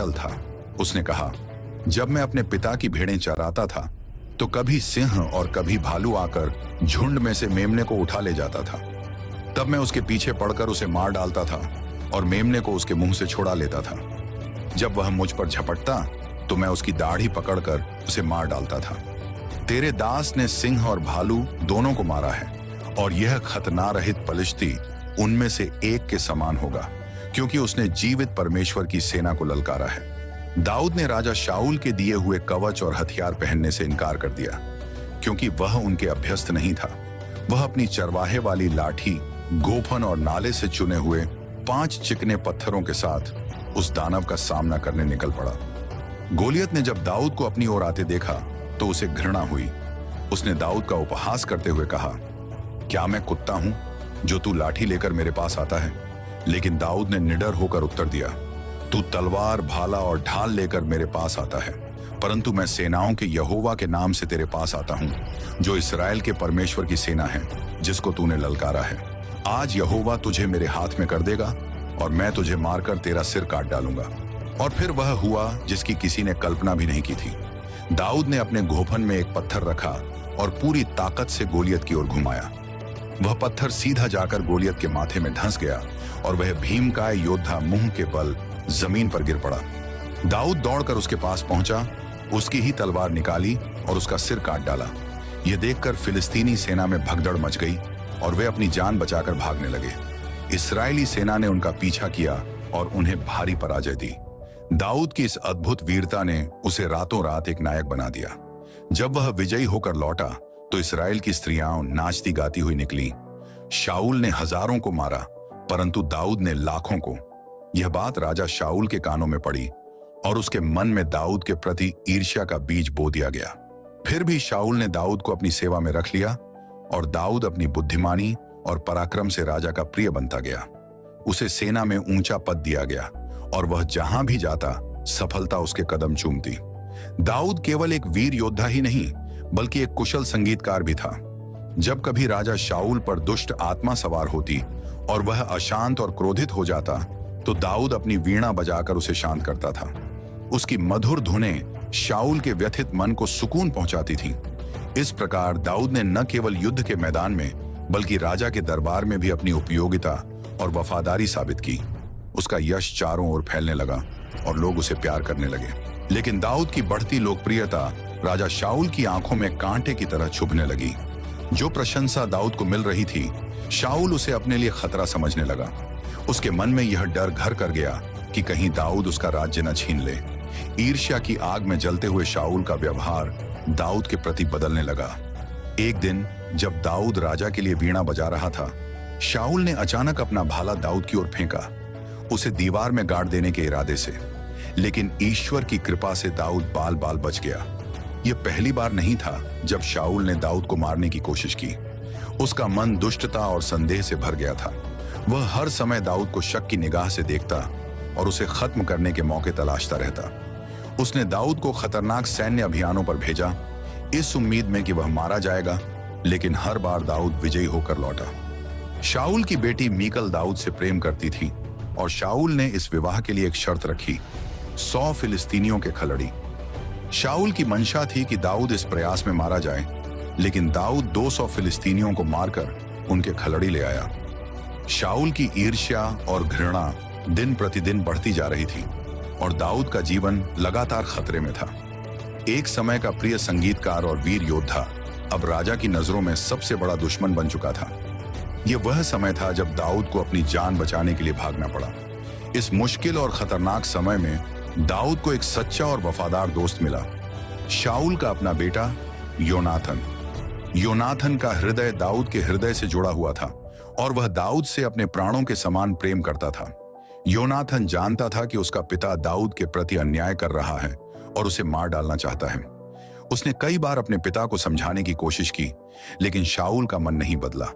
अटल था। उसने कहा, जब मैं अपने पिता की भेड़ें चराता था तो कभी सिंह और कभी भालू आकर झुंड में से मेमने को उठा ले जाता था। तब मैं उसके पीछे पड़कर उसे मार डालता था और मेमने को उसके मुंह से छुड़ा लेता था। जब वह मुझ पर झपटता तो मैं उसकी दाढ़ी पकड़कर उसे मार डालता था। तेरे दास ने सिंह और भालू दोनों को मारा है और यह खतनारहित पलिश्ती उनमें से एक के समान होगा, क्योंकि उसने जीवित परमेश्वर की सेना को ललकारा है। दाऊद ने राजा शाऊल के दिए हुए कवच और हथियार पहनने से इनकार कर दिया, क्योंकि वह उनके अभ्यस्त नहीं था। वह अपनी चरवाहे वाली लाठी, गोफन और नाले से चुने हुए 5 चिकने पत्थरों के साथ उस दानव का सामना करने निकल पड़ा। गोलियत ने जब दाऊद को अपनी ओर आते देखा तो उसे घृणा हुई। उसने दाऊद का उपहास करते हुए कहा, क्या मैं कुत्ता हूं जो तू लाठी लेकर मेरे पास आता है? लेकिन दाऊद ने निडर होकर उत्तर दिया, तू तलवार, भाला और ढाल लेकर मेरे पास आता है, परंतु मैं सेनाओं के यहोवा के नाम से तेरे पास आता हूं, जो इस्राएल के परमेश्वर की सेना है, जिसको तूने ललकारा है। आज यहोवा तुझे मेरे हाथ में कर देगा और मैं तुझे मारकर तेरा सिर काट डालूंगा। और फिर वह हुआ जिसकी किसी ने कल्पना भी नहीं की थी। दाऊद ने अपने घोफन में एक पत्थर रखा और पूरी ताकत से गोलियत की ओर घुमाया। वह पत्थर सीधा जाकर गोलियत के माथे में धंस गया और वह भीमकाय योद्धा मुंह के बल जमीन पर गिर पड़ा। दाऊद दौड़कर उसके पास पहुंचा, उसकी ही तलवार निकाली और उसका सिर काट डाला। यह देखकर फिलिस्तीनी सेना में भगदड़ मच गई और वे अपनी जान बचाकर भागने लगे। इस्राएली सेना ने उनका पीछा किया और उन्हें भारी पराजय दी। दाऊद की इस अद्भुत वीरता ने उसे रातों रात एक नायक बना दिया। जब वह विजयी होकर लौटा तो इस्राएल की स्त्रियां नाचती गाती हुई निकली। शाऊल ने हजारों को मारा, परंतु दाऊद ने लाखों को। यह बात राजा शाऊल के कानों में पड़ी और उसके मन में दाऊद के प्रति ईर्ष्या का बीज बो दिया गया। फिर भी शाऊल ने दाऊद को अपनी सेवा में रख लिया और दाऊद अपनी बुद्धिमानी और पराक्रम से राजा का प्रिय बनता गया। उसे सेना में ऊंचा पद दिया गया और वह जहां भी जाता सफलता उसके कदम चूमती। दाऊद केवल एक वीर योद्धा ही नहीं, बल्कि एक कुशल संगीतकार भी था। जब कभी राजा शाऊल पर दुष्ट आत्मा सवार होती और वह अशांत और क्रोधित हो जाता तो दाऊद अपनी वीणा बजाकर उसे शांत करता था। उसकी मधुर धुनें शाऊल के व्यथित मन को सुकून पहुंचाती थीं। इस प्रकार दाऊद ने न केवल युद्ध के मैदान में बल्कि राजा के दरबार में भी अपनी उपयोगिता और वफादारी साबित की। उसका यश चारों ओर फैलने लगा और लोग उसे प्यार करने लगे। लेकिन दाऊद की बढ़ती लोकप्रियता राजा शाऊल की आंखों में कांटे की तरह चुभने लगी। जो प्रशंसा दाऊद को मिल रही थी, शाऊल उसे अपने लिए खतरा समझने लगा। उसके मन में यह डर घर कर गया कि कहीं दाऊद उसका राज्य न छीन ले। ईर्ष्या की आग में जलते हुए शाऊल का व्यवहार दाऊद के प्रति बदलने लगा। एक दिन जब दाऊद राजा के लिए वीणा बजा रहा था, शाऊल ने अचानक अपना भाला दाऊद की ओर फेंका, उसे दीवार में गाड़ देने के इरादे से। लेकिन ईश्वर की कृपा से दाऊद बाल बाल बच गया। यह पहली बार नहीं था जब शाऊल ने दाऊद को मारने की कोशिश की। उसका मन दुष्टता और संदेह से भर गया था। वह हर समय दाऊद को शक की निगाह से देखता और उसे खत्म करने के मौके तलाशता रहता। उसने दाऊद को खतरनाक सैन्य अभियानों पर भेजा, इस उम्मीद में कि वह मारा जाएगा, लेकिन हर बार दाऊद विजयी होकर लौटा। शाऊल की बेटी मीकल दाऊद से प्रेम करती थी और शाऊल ने इस विवाह के लिए एक शर्त रखी, 100 फिलिस्तीनियों के खलड़ी। शाऊल की मंशा थी कि दाऊद इस प्रयास में मारा जाए, लेकिन दाऊद 200 फिलिस्तीनियों को मारकर उनके खलड़ी ले आया। शाऊल की ईर्ष्या और घृणा दिन प्रतिदिन बढ़ती जा रही थी और दाऊद का जीवन लगातार खतरे में था। एक समय का प्रिय संगीतकार और वीर योद्धा अब राजा की नजरों में सबसे बड़ा दुश्मन बन चुका था। यह वह समय था जब दाऊद को अपनी जान बचाने के लिए भागना पड़ा। इस मुश्किल और खतरनाक समय में दाऊद को एक सच्चा और वफादार दोस्त मिला, शाऊल का अपना बेटा योनाथन। योनाथन का हृदय दाऊद के हृदय से जुड़ा हुआ था और वह दाऊद से अपने प्राणों के समान प्रेम करता था। योनाथन जानता था कि उसका पिता दाऊद के प्रति अन्याय कर रहा है और उसे मार डालना चाहता है। उसने कई बार अपने पिता को समझाने की कोशिश की, लेकिन शाऊल का मन नहीं बदला।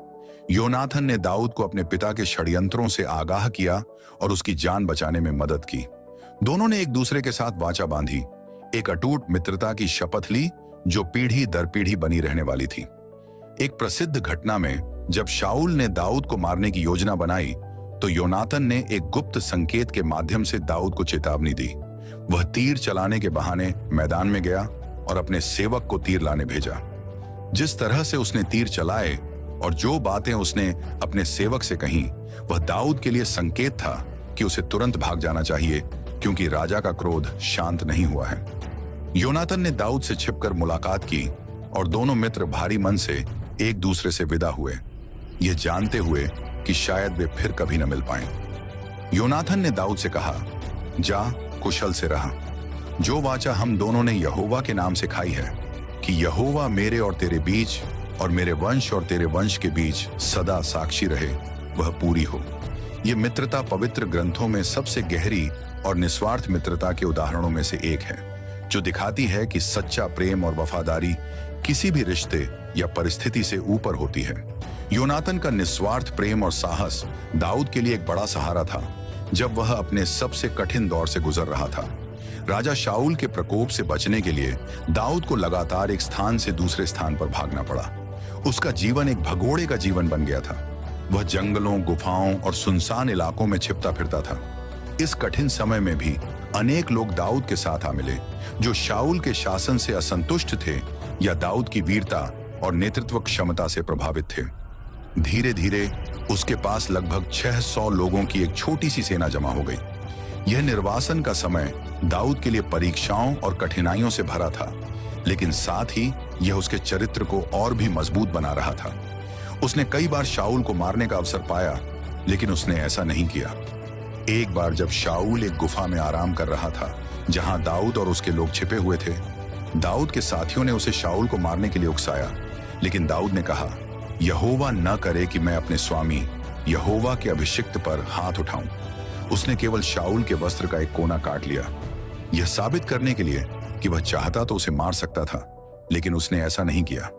योनाथन ने दाऊद को अपने पिता के षड्यंत्रों से आगाह किया और उसकी जान बचाने में मदद की। दोनों ने एक दूसरे के साथ वाचा बांधी, एक अटूट मित्रता की शपथ ली जो पीढ़ी दर पीढ़ी बनी रहने वाली थी। एक प्रसिद्ध घटना में जब शाऊल ने दाऊद को मारने की योजना बनाई तो योनाथन ने एक गुप्त संकेत के माध्यम से दाऊद को चेतावनी दी। वह तीर चलाने के बहाने मैदान में गया और अपने सेवक को तीर लाने भेजा। जिस तरह से उसने तीर चलाए और जो बातें उसने अपने सेवक से कहीं, वह दाऊद के लिए संकेत था कि उसे तुरंत भाग जाना चाहिए, क्योंकि राजा का क्रोध शांत नहीं हुआ है। योनातन ने दाऊद से छिपकर मुलाकात की और दोनों मित्र भारी मन से एक दूसरे से विदा हुए, यह जानते हुए कि शायद वे फिर कभी न मिल पाएं। योनाथन ने दाऊद से कहा, जा कुशल से रहा। जो वाचा हम दोनों ने यहोवा के नाम से खाई है कि यहोवा मेरे और तेरे बीच और मेरे वंश और तेरे वंश के बीच सदा साक्षी रहे, वह पूरी हो। यह मित्रता पवित्र ग्रंथों में सबसे गहरी और निस्वार्थ मित्रता के उदाहरणों में से एक है, जो दिखाती है कि सच्चा प्रेम और वफादारी किसी भी रिश्ते या परिस्थिति से ऊपर होती है। योनातन का निस्वार्थ प्रेम और साहस दाऊद के लिए एक बड़ा सहारा था जब वह अपने सबसे कठिन दौर से गुजर रहा था। राजा शाऊल के प्रकोप से बचने के लिए दाऊद को लगातार एक स्थान से दूसरे स्थान पर भागना पड़ा। उसका जीवन एक भगोड़े का जीवन बन गया था। वह जंगलों, गुफाओं और सुनसान इलाकों में छिपता फिरता था। इस कठिन समय में भी अनेक लोग दाऊद के साथ आ मिले, जो शाऊल के शासन से असंतुष्ट थे या दाऊद की वीरता और नेतृत्व क्षमता से प्रभावित थे। धीरे धीरे उसके पास लगभग 600 लोगों की एक छोटी सी सेना जमा हो गई। यह निर्वासन का समय दाऊद के लिए परीक्षाओं और कठिनाइयों से भरा था, लेकिन साथ ही यह उसके चरित्र को और भी मजबूत बना रहा था। उसने कई बार शाऊल को मारने का अवसर पाया, लेकिन उसने ऐसा नहीं किया। एक बार जब शाऊल एक गुफा में आराम कर रहा था जहां दाऊद और उसके लोग छिपे हुए थे, दाऊद के साथियों ने उसे शाऊल को मारने के लिए उकसाया, लेकिन दाऊद ने कहा, यहोवा न करे कि मैं अपने स्वामी यहोवा के अभिषिक्त पर हाथ उठाऊं। उसने केवल शाऊल के वस्त्र का एक कोना काट लिया, यह साबित करने के लिए कि वह चाहता तो उसे मार सकता था, लेकिन उसने ऐसा नहीं किया।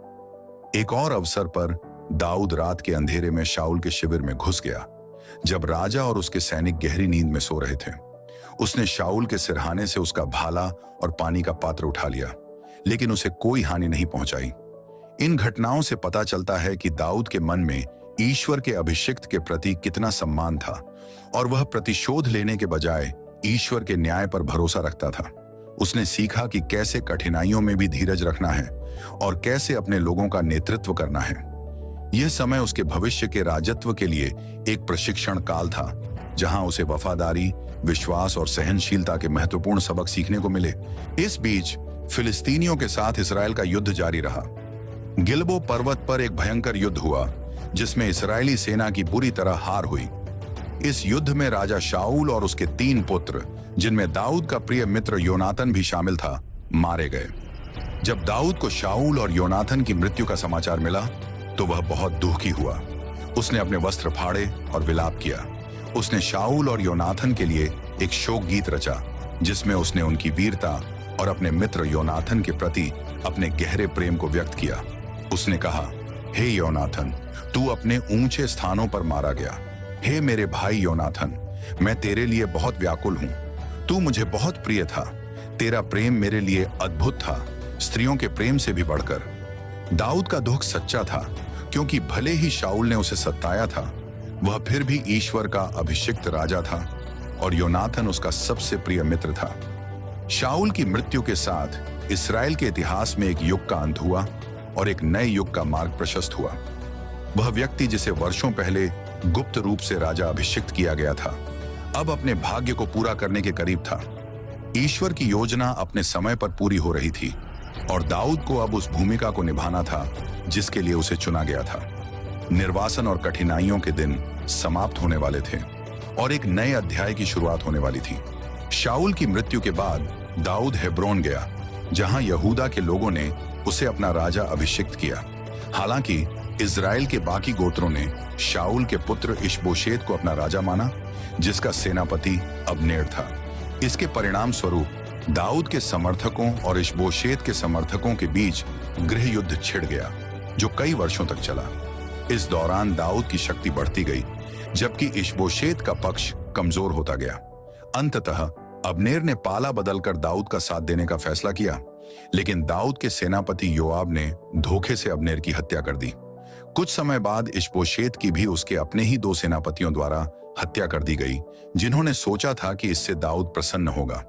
एक और अवसर पर दाऊद रात के अंधेरे में शाऊल के शिविर में घुस गया, जब राजा और उसके सैनिक गहरी नींद में सो रहे थे। उसने शाऊल के सिरहाने से उसका भाला और पानी का पात्र उठा लिया, लेकिन उसे कोई हानि नहीं पहुंचाई। इन घटनाओं से पता चलता है कि दाऊद के मन में ईश्वर के अभिषिक्त के प्रति कितना सम्मान था और वह प्रतिशोध लेने के बजाय ईश्वर के न्याय पर भरोसा रखता था। उसने सीखा कि कैसे कठिनाइयों में भी धीरज रखना है और कैसे अपने लोगों का नेतृत्व करना है। यह समय उसके भविष्य के राजत्व के लिए एक प्रशिक्षण काल था, जहां उसे वफादारी, विश्वास और सहनशीलता के महत्वपूर्ण सबक सीखने को मिले। इस बीच फिलिस्तीनियों के साथ इसराइल का युद्ध जारी रहा। गिलबो पर्वत पर एक भयंकर युद्ध हुआ, जिसमें इस्राएली सेना की बुरी तरह हार हुई। इस युद्ध में राजा शाऊल और उसके 3 पुत्र, जिनमें दाऊद का प्रिय मित्र योनातन भी शामिल था, मारे गए। जब दाऊद को शाऊल और योनातन की मृत्यु का समाचार मिला, तो वह बहुत दुखी हुआ। उसने अपने वस्त्र फाड़े और विलाप किया। उसने शाऊल और योनाथन के लिए एक शोक गीत रचा, जिसमें उसने उनकी वीरता और अपने मित्र योनाथन के प्रति अपने गहरे प्रेम को व्यक्त किया। उसने कहा, हे योनाथन, तू अपने ऊंचे स्थानों पर मारा गया। हे मेरे भाई योनाथन, मैं तेरे लिए बहुत व्याकुल हूं। तू मुझे बहुत प्रिय था। तेरा प्रेम मेरे लिए अद्भुत था, स्त्रियों के प्रेम से भी बढ़कर। दाऊद का दुख सच्चा था, क्योंकि भले ही शाऊल ने उसे सताया था, वह फिर भी ईश्वर का अभिषिक्त राजा था और योनाथन उसका सबसे प्रिय मित्र था। शाऊल की मृत्यु के साथ इस्राएल के इतिहास में एक युग का अंत हुआ और एक नए युग का मार्ग प्रशस्त हुआ। वह व्यक्ति जिसे वर्षों पहले गुप्त रूप से राजा अभिषिक्त किया गया था, अब अपने भाग्य को पूरा करने के करीब था। ईश्वर की योजना अपने समय पर पूरी हो रही थी और दाऊद को अब उस भूमिका को निभाना था जिसके लिए उसे चुना गया था। निर्वासन और कठिनाइयों के दिन समाप्त होने वाले थे और एक नए अध्याय की शुरुआत होने वाली थी। शाऊल की मृत्यु के बाद दाऊद हेब्रोन गया, जहां यहूदा के लोगों ने उसे अपना राजा अभिषिक्त किया। हालांकि इजराइल के बाकी गोत्रों ने शाऊल के पुत्र इशबोशेत को अपना राजा माना, जिसका सेनापति अब्नेर था। इसके परिणाम स्वरूप दाऊद के समर्थकों और इशबोशेत के समर्थकों के बीच गृह युद्ध छिड़ गया, जो कई वर्षों तक चला। इस दौरान दाऊद की शक्ति बढ़ती गई, जबकि इशबोशेत का पक्ष कमजोर होता गया। अंततः अब्नेर ने पाला बदलकर दाऊद का साथ देने का फैसला किया, लेकिन दाऊद के सेनापति योआब ने धोखे से अब्नेर की हत्या कर दी। कुछ समय बाद इशबोशेत की भी उसके अपने ही 2 सेनापतियों द्वारा हत्या कर दी गई, जिन्होंने सोचा था कि इससे दाऊद प्रसन्न होगा।